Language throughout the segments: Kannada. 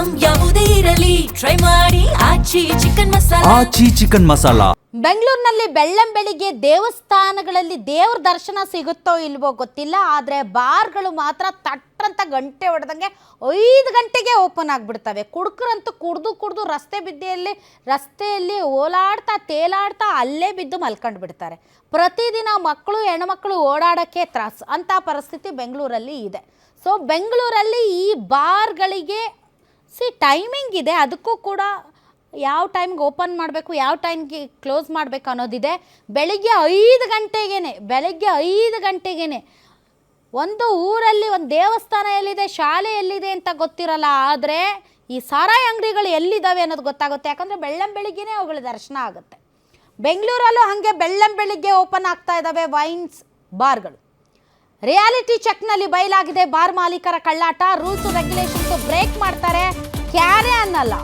ಐಟಂ ಯಾವುದೇ ಇರಲಿ ಟ್ರೈ ಮಾಡಿ ಆಚಿ ಚಿಕನ್ ಮಸಾಲಾ. ಬೆಂಗಳೂರಿನಲ್ಲಿ ಬೆಳ್ಳಂಬೆಳಿಗ್ಗೆ ದೇವಸ್ಥಾನಗಳಲ್ಲಿ ದೇವ್ರ ದರ್ಶನ ಸಿಗುತ್ತೋ ಇಲ್ವೋ ಗೊತ್ತಿಲ್ಲ, ಆದರೆ ಬಾರ್ಗಳು ಮಾತ್ರ ತಟ್ಟಂತ ಗಂಟೆ ಹೊಡೆದಂಗೆ 5 ಗಂಟೆಗೆ ಓಪನ್ ಆಗಿಬಿಡ್ತವೆ. ಕುಡುಕರಂತೂ ಕುಡ್ದು ರಸ್ತೆಯಲ್ಲಿ ಓಲಾಡ್ತಾ ತೇಲಾಡ್ತಾ ಅಲ್ಲೇ ಬಿದ್ದು ಮಲ್ಕೊಂಡು ಬಿಡ್ತಾರೆ. ಪ್ರತಿದಿನ ಮಕ್ಕಳು ಹೆಣ್ಮಕ್ಳು ಓಡಾಡೋಕ್ಕೆ ತ್ರಾಸು ಅಂಥ ಪರಿಸ್ಥಿತಿ ಬೆಂಗಳೂರಲ್ಲಿ ಇದೆ. ಸೊ ಬೆಂಗಳೂರಲ್ಲಿ ಈ ಬಾರ್ಗಳಿಗೆ ಟೈಮಿಂಗ್ ಇದೆ, ಅದಕ್ಕೂ ಕೂಡ ಯಾವ ಟೈಮ್ಗೆ ಓಪನ್ ಮಾಡಬೇಕು ಯಾವ ಟೈಮ್ಗೆ ಕ್ಲೋಸ್ ಮಾಡಬೇಕು ಅನ್ನೋದಿದೆ. ಬೆಳಗ್ಗೆ 5 ಗಂಟೆಗೇ ಒಂದು ಊರಲ್ಲಿ ಒಂದು ದೇವಸ್ಥಾನ ಎಲ್ಲಿದೆ, ಶಾಲೆ ಎಲ್ಲಿದೆ ಅಂತ ಗೊತ್ತಿರಲ್ಲ, ಆದರೆ ಈ ಸಾರಾಯಿ ಅಂಗಡಿಗಳು ಎಲ್ಲಿದ್ದಾವೆ ಅನ್ನೋದು ಗೊತ್ತಾಗುತ್ತೆ. ಯಾಕಂದರೆ ಬೆಳ್ಳಂಬೆಳಿಗ್ಗೆನೇ ಅವುಗಳ ದರ್ಶನ ಆಗುತ್ತೆ. ಬೆಂಗಳೂರಲ್ಲೂ ಹಾಗೆ ಬೆಳ್ಳಂಬೆಳಿಗ್ಗೆ ಓಪನ್ ಆಗ್ತಾ ಇದ್ದಾವೆ ವೈನ್ಸ್ ಬಾರ್ಗಳು. ರಿಯಾಲಿಟಿ ಚೆಕ್ನಲ್ಲಿ ಬಯಲಾಗಿದೆ ಬಾರ್ ಮಾಲೀಕರ ಕಳ್ಳಾಟ. ರೂಲ್ಸ್ ರೆಗ್ಯುಲೇಷನ್ಸ್ ಬ್ರೇಕ್ ಮಾಡ್ತಾರೆ, ಕ್ಯಾರೆ ಅನ್ನಲ್ಲ.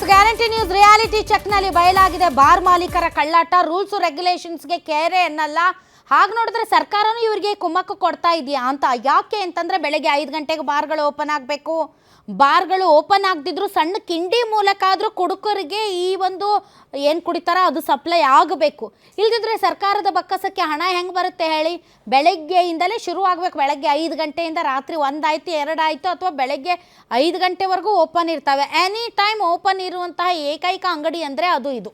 ಗ್ಯಾರಂಟಿ ನ್ಯೂಸ್ ರಿಯಾಲಿಟಿ ಚೆಕ್ನಲ್ಲಿ ಬಯಲಾಗಿದೆ ಬಾರ್ ಮಾಲೀಕರ ಕಳ್ಳಾಟ. ರೂಲ್ಸು ರೆಗ್ಯುಲೇಷನ್ಸ್ಗೆ ಕೇರೆ ಅನ್ನಲ್ಲ. ಹಾಗೆ ನೋಡಿದ್ರೆ ಸರ್ಕಾರನೂ ಇವರಿಗೆ ಕುಮ್ಮಕ್ಕು ಕೊಡ್ತಾ ಇದೆಯಾ ಅಂತ. ಯಾಕೆ ಅಂತಂದರೆ ಬೆಳಗ್ಗೆ 5 ಗಂಟೆಗೆ ಬಾರ್ಗಳು ಓಪನ್ ಆಗಬೇಕು. ಬಾರ್ಗಳು ಓಪನ್ ಆಗದಿದ್ರು ಸಣ್ಣ ಕಿಂಡಿ ಮೂಲಕ ಆದರೂ ಕುಡುಕರಿಗೆ ಈ ಒಂದು ಏನು ಕುಡಿತಾರೋ ಅದು ಸಪ್ಲೈ ಆಗಬೇಕು. ಇಲ್ಲದಿದ್ದರೆ ಸರ್ಕಾರದ ಬಕ್ಕಸಕ್ಕೆ ಹಣ ಹೆಂಗೆ ಬರುತ್ತೆ ಹೇಳಿ? ಬೆಳಗ್ಗೆಯಿಂದಲೇ ಶುರು ಆಗಬೇಕು. ಬೆಳಗ್ಗೆ 5 ಗಂಟೆಯಿಂದ ರಾತ್ರಿ 1 ಆಯಿತು 2 ಆಯಿತು ಅಥವಾ ಬೆಳಗ್ಗೆ 5 ಗಂಟೆವರೆಗೂ ಓಪನ್ ಇರ್ತವೆ. ಎನಿ ಟೈಮ್ ಓಪನ್ ಇರುವಂತಹ ಏಕೈಕ ಅಂಗಡಿ ಅಂದರೆ ಅದು ಇದು.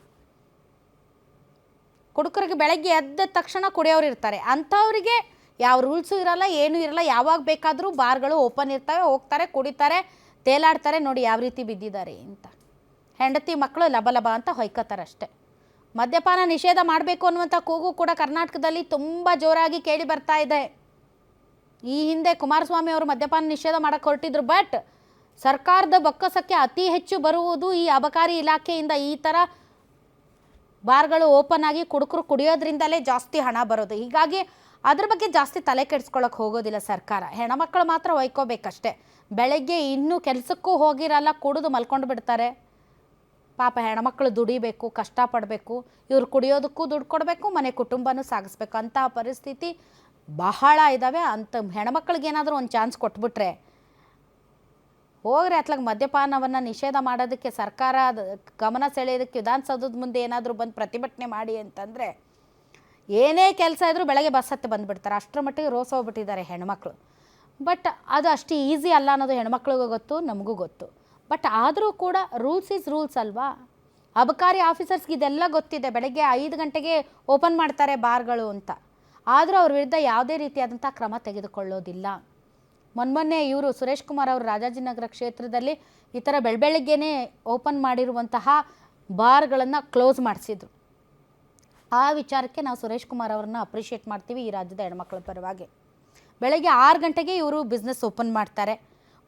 ಕುಡುಕರಿಗೆ ಬೆಳಗ್ಗೆ ಎದ್ದ ತಕ್ಷಣ ಕುಡಿಯೋರು ಇರ್ತಾರೆ, ಅಂಥವರಿಗೆ ಯಾವ ರೂಲ್ಸು ಇರಲ್ಲ, ಏನೂ ಇರಲ್ಲ. ಯಾವಾಗ ಬೇಕಾದರೂ ಬಾರ್ಗಳು ಓಪನ್ ಇರ್ತವೆ, ಹೋಗ್ತಾರೆ, ಕುಡಿತಾರೆ, ತೇಲಾಡ್ತಾರೆ. ನೋಡಿ ಯಾವ ರೀತಿ ಬಿದ್ದಿದ್ದಾರೆ ಅಂತ. ಹೆಂಡತಿ ಮಕ್ಕಳು ಲಬಲಬ ಅಂತ ಹೊಯ್ಕೋತಾರೆ ಅಷ್ಟೆ. ಮದ್ಯಪಾನ ನಿಷೇಧ ಮಾಡಬೇಕು ಅನ್ನುವಂಥ ಕೂಗು ಕೂಡ ಕರ್ನಾಟಕದಲ್ಲಿ ತುಂಬ ಜೋರಾಗಿ ಕೇಳಿ ಬರ್ತಾ ಇದೆ. ಈ ಹಿಂದೆ ಕುಮಾರಸ್ವಾಮಿ ಅವರು ಮದ್ಯಪಾನ ನಿಷೇಧ ಮಾಡೋಕ್ಕೆ ಹೊರಟಿದ್ರು. ಬಟ್ ಸರ್ಕಾರದ ಬೊಕ್ಕಸಕ್ಕೆ ಅತಿ ಹೆಚ್ಚು ಬರುವುದು ಈ ಅಬಕಾರಿ ಇಲಾಖೆಯಿಂದ. ಈ ಥರ ಬಾರ್ಗಳು ಓಪನ್ ಆಗಿ ಕುಡುಕರು ಕುಡಿಯೋದ್ರಿಂದಲೇ ಜಾಸ್ತಿ ಹಣ ಬರೋದು. ಹೀಗಾಗಿ ಅದ್ರ ಬಗ್ಗೆ ಜಾಸ್ತಿ ತಲೆ ಕೆಡಿಸ್ಕೊಳ್ಳೋಕೆ ಹೋಗೋದಿಲ್ಲ ಸರ್ಕಾರ. ಹೆಣ್ಮಕ್ಳು ಮಾತ್ರ ಒಯ್ಕೋಬೇಕಷ್ಟೆ. ಬೆಳಗ್ಗೆ ಇನ್ನೂ ಕೆಲಸಕ್ಕೂ ಹೋಗಿರಲ್ಲ, ಕುಡಿದು ಮಲ್ಕೊಂಡು ಬಿಡ್ತಾರೆ. ಪಾಪ ಹೆಣ್ಮಕ್ಳು ದುಡಿಬೇಕು, ಕಷ್ಟಪಡಬೇಕು, ಇವ್ರು ಕುಡಿಯೋದಕ್ಕೂ ದುಡ್ಡು ಕೊಡಬೇಕು, ಮನೆ ಕುಟುಂಬನೂ ಸಾಗಿಸ್ಬೇಕು. ಅಂತಹ ಪರಿಸ್ಥಿತಿ ಬಹಳ ಇದ್ದಾವೆ. ಅಂಥ ಹೆಣ್ಮಕ್ಳಿಗೇನಾದರೂ ಒಂದು ಚಾನ್ಸ್ ಕೊಟ್ಬಿಟ್ರೆ ಹೋಗ್ರಿ. ಅತ್ಲಾಗ ಮದ್ಯಪಾನವನ್ನು ನಿಷೇಧ ಮಾಡೋದಕ್ಕೆ ಸರ್ಕಾರ ಗಮನ ಸೆಳೆಯೋದಕ್ಕೆ ವಿಧಾನಸೌಧದ ಮುಂದೆ ಏನಾದರೂ ಬಂದು ಪ್ರತಿಭಟನೆ ಮಾಡಿ ಅಂತಂದರೆ ಏನೇ ಕೆಲಸ ಇದ್ದರೂ ಬೆಳಗ್ಗೆ ಬಸ್ ಹತ್ತಿ ಬಂದುಬಿಡ್ತಾರೆ. ಅಷ್ಟರ ಮಟ್ಟಿಗೆ ರೋಸ್ ಹೋಗ್ಬಿಟ್ಟಿದ್ದಾರೆ ಹೆಣ್ಮಕ್ಳು. ಬಟ್ ಅದು ಅಷ್ಟು ಈಸಿ ಅಲ್ಲ ಅನ್ನೋದು ಹೆಣ್ಮಕ್ಳಿಗೂ ಗೊತ್ತು, ನಮಗೂ ಗೊತ್ತು. ಬಟ್ ಆದರೂ ಕೂಡ ರೂಲ್ಸ್ ಈಸ್ ರೂಲ್ಸ್ ಅಲ್ವಾ? ಅಬಕಾರಿ ಆಫೀಸರ್ಸ್ಗೆ ಇದೆಲ್ಲ ಗೊತ್ತಿದೆ. ಬೆಳಗ್ಗೆ 5 ಗಂಟೆಗೆ ಓಪನ್ ಮಾಡ್ತಾರೆ ಬಾರ್ಗಳು ಅಂತ. ಆದರೂ ಅವ್ರ ವಿರುದ್ಧ ಯಾವುದೇ ರೀತಿಯಾದಂಥ ಕ್ರಮ ತೆಗೆದುಕೊಳ್ಳೋದಿಲ್ಲ. ಮೊನ್ನೆ ಇವರು ಸುರೇಶ್ ಕುಮಾರ್ ಅವರು ರಾಜಾಜಿನಗರ ಕ್ಷೇತ್ರದಲ್ಲಿ ಈ ಥರ ಬೆಳಗ್ಗೆನೇ ಓಪನ್ ಮಾಡಿರುವಂತಹ ಬಾರ್ಗಳನ್ನು ಕ್ಲೋಸ್ ಮಾಡಿಸಿದ್ರು. ಆ ವಿಚಾರಕ್ಕೆ ನಾವು ಸುರೇಶ್ ಕುಮಾರ್ ಅವರನ್ನ ಅಪ್ರಿಷಿಯೇಟ್ ಮಾಡ್ತೀವಿ ಈ ರಾಜ್ಯದ ಹೆಣ್ಮಕ್ಳ ಪರವಾಗಿ. ಬೆಳಗ್ಗೆ 6 ಗಂಟೆಗೆ ಇವರು ಬಿಸ್ನೆಸ್ ಓಪನ್ ಮಾಡ್ತಾರೆ.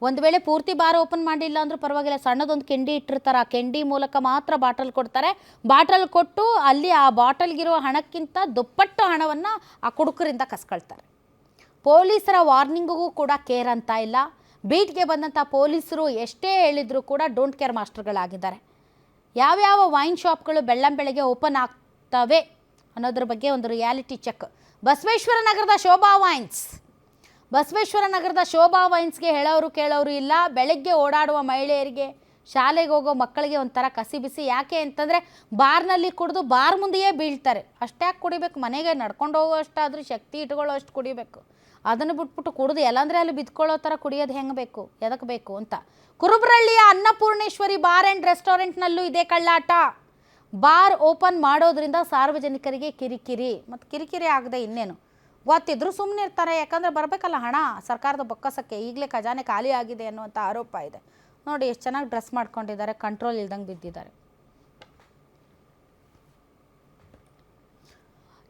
ಒಂದು ವೇಳೆ ಪೂರ್ತಿ ಬಾರ್ ಓಪನ್ ಮಾಡಿಲ್ಲ ಅಂದರೂ ಪರವಾಗಿಲ್ಲ, ಸಣ್ಣದೊಂದು ಕೆಂಡಿ ಇಟ್ಟಿರ್ತಾರೆ. ಆ ಕೆಂಡಿ ಮೂಲಕ ಮಾತ್ರ ಬಾಟಲ್ ಕೊಡ್ತಾರೆ. ಬಾಟಲ್ ಕೊಟ್ಟು ಅಲ್ಲಿ ಆ ಬಾಟಲ್ಗಿರೋ ಹಣಕ್ಕಿಂತ ದುಪ್ಪಟ್ಟು ಹಣವನ್ನು ಆ ಕುಡುಕರಿಂದ ಕಸ್ಕೊಳ್ತಾರೆ. ಪೊಲೀಸರ ವಾರ್ನಿಂಗಿಗೂ ಕೂಡ ಕೇರ್ ಅಂತ ಇಲ್ಲ. ಬೀಟ್ಗೆ ಬಂದಂಥ ಪೊಲೀಸರು ಎಷ್ಟೇ ಹೇಳಿದರೂ ಕೂಡ ಡೋಂಟ್ ಕೇರ್ ಮಾಸ್ಟರ್ಗಳಾಗಿದ್ದಾರೆ. ಯಾವ್ಯಾವ ವೈನ್ ಶಾಪ್ಗಳು ಬೆಳ್ಳಂಬೆಳಗ್ಗೆ ಓಪನ್ ಆಗ್ತವೆ ಅನ್ನೋದ್ರ ಬಗ್ಗೆ ಒಂದು ರಿಯಾಲಿಟಿ ಚೆಕ್. ಬಸವೇಶ್ವರ ನಗರದ ಶೋಭಾ ವೈನ್ಸ್ಗೆ ಹೇಳೋರು ಕೇಳೋರು ಇಲ್ಲ. ಬೆಳಗ್ಗೆ ಓಡಾಡುವ ಮಹಿಳೆಯರಿಗೆ ಶಾಲೆಗೆ ಹೋಗೋ ಮಕ್ಕಳಿಗೆ ಒಂಥರ ಕಸಿ ಬಿಸಿ. ಯಾಕೆ ಅಂತಂದರೆ ಬಾರ್ನಲ್ಲಿ ಕುಡಿದು ಬಾರ್ ಮುಂದೆಯೇ ಬೀಳ್ತಾರೆ. ಅಷ್ಟ್ಯಾಕೆ ಕುಡಿಬೇಕು? ಮನೆಗೆ ನಡ್ಕೊಂಡು ಹೋಗೋಷ್ಟಾದ್ರೂ ಶಕ್ತಿ ಇಟ್ಕೊಳ್ಳೋ ಅಷ್ಟು ಕುಡಿಬೇಕು. ಅದನ್ನು ಬಿಟ್ಬಿಟ್ಟು ಕುಡಿದು ಎಲ್ಲಂದರೆ ಅಲ್ಲಿ ಬಿದ್ಕೊಳ್ಳೋ ಥರ ಕುಡಿಯೋದು ಹೆಂಗೆ ಬೇಕು, ಎದಕ್ಕೆ ಬೇಕು ಅಂತ. ಕುರುಬರಳ್ಳಿಯ ಅನ್ನಪೂರ್ಣೇಶ್ವರಿ ಬಾರ್ ಆ್ಯಂಡ್ ರೆಸ್ಟೋರೆಂಟ್ನಲ್ಲೂ ಇದೇ ಕಳ್ಳಾಟ. ಬಾರ್ ಓಪನ್ ಮಾಡೋದ್ರಿಂದ ಸಾರ್ವಜನಿಕರಿಗೆ ಕಿರಿಕಿರಿ. ಮತ್ತು ಕಿರಿಕಿರಿ ಆಗದೆ ಇನ್ನೇನು, ಗೊತ್ತಿದ್ರು ಸುಮ್ಮನೆ ಇರ್ತಾರೆ. ಯಾಕಂದರೆ ಬರಬೇಕಲ್ಲ ಹಣ ಸರ್ಕಾರದ ಬೊಕ್ಕಸಕ್ಕೆ. ಈಗಲೇ ಖಜಾನೆ ಖಾಲಿ ಆಗಿದೆ ಅನ್ನುವಂಥ ಆರೋಪ ಇದೆ. ನೋಡಿ ಎಷ್ಟು ಚೆನ್ನಾಗಿ ಡ್ರೆಸ್ ಮಾಡ್ಕೊಂಡಿದ್ದಾರೆ, ಕಂಟ್ರೋಲ್ ಇಲ್ದಂಗೆ ಬಿದ್ದಿದ್ದಾರೆ.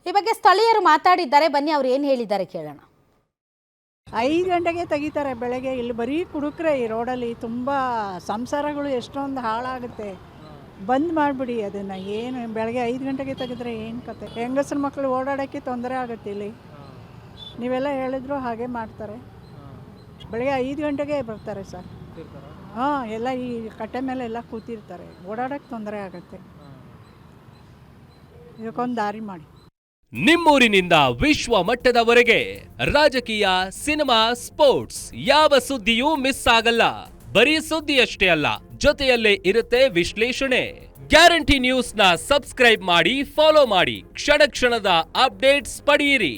ಈ ಬಗ್ಗೆ ಸ್ಥಳೀಯರು ಮಾತಾಡಿದ್ದಾರೆ, ಬನ್ನಿ ಅವ್ರು ಏನು ಹೇಳಿದ್ದಾರೆ ಕೇಳೋಣ. 5 ಗಂಟೆಗೆ ತೆಗಿತಾರೆ ಬೆಳಗ್ಗೆ. ಇಲ್ಲಿ ಬರೀ ಕುಡುಕ್ರೆ ಈ ರೋಡಲ್ಲಿ. ತುಂಬ ಸಂಸಾರಗಳು ಎಷ್ಟೊಂದು ಹಾಳಾಗುತ್ತೆ. ಬಂದ್ ಮಾಡಿಬಿಡಿ ಅದನ್ನು. ಏನು ಬೆಳಗ್ಗೆ 5 ಗಂಟೆಗೆ ತೆಗೆದ್ರೆ ಏನು ಕತೆ? ಹೆಂಗಸರ ಮಕ್ಕಳು ಓಡಾಡೋಕ್ಕೆ ತೊಂದರೆ ಆಗುತ್ತೆ ಇಲ್ಲಿ. ನೀವೆಲ್ಲ ಹೇಳಿದ್ರು ಹಾಗೆ ಮಾಡ್ತಾರೆ. ಬೆಳಗ್ಗೆ 5 ಗಂಟೆಗೆ ಬರ್ತಾರೆ ಸರ್. ಹಾಂ, ಎಲ್ಲ ಈ ಕಟ್ಟೆ ಮೇಲೆ ಎಲ್ಲ ಕೂತಿರ್ತಾರೆ. ಓಡಾಡೋಕ್ಕೆ ತೊಂದರೆ ಆಗುತ್ತೆ. ಇದಕ್ಕೊಂದು ದಾರಿ ಮಾಡಿ. ನಿಮ್ಮೂರಿನಿಂದ ವಿಶ್ವ ಮಟ್ಟದವರೆಗೆ ರಾಜಕೀಯ, ಸಿನಿಮಾ, ಸ್ಪೋರ್ಟ್ಸ್ ಯಾವ ಸುದ್ದಿಯೂ ಮಿಸ್ ಆಗಲ್ಲ. ಬರೀ ಸುದ್ದಿಯಷ್ಟೇ ಅಲ್ಲ, ಜೊತೆಯಲ್ಲೇ ಇರುತ್ತೆ ವಿಶ್ಲೇಷಣೆ. ಗ್ಯಾರಂಟಿ ನ್ಯೂಸ್ನ ಸಬ್ಸ್ಕ್ರೈಬ್ ಮಾಡಿ, ಫಾಲೋ ಮಾಡಿ. ಕ್ಷಣ ಕ್ಷಣದ ಅಪ್ಡೇಟ್ಸ್ ಪಡೆಯಿರಿ.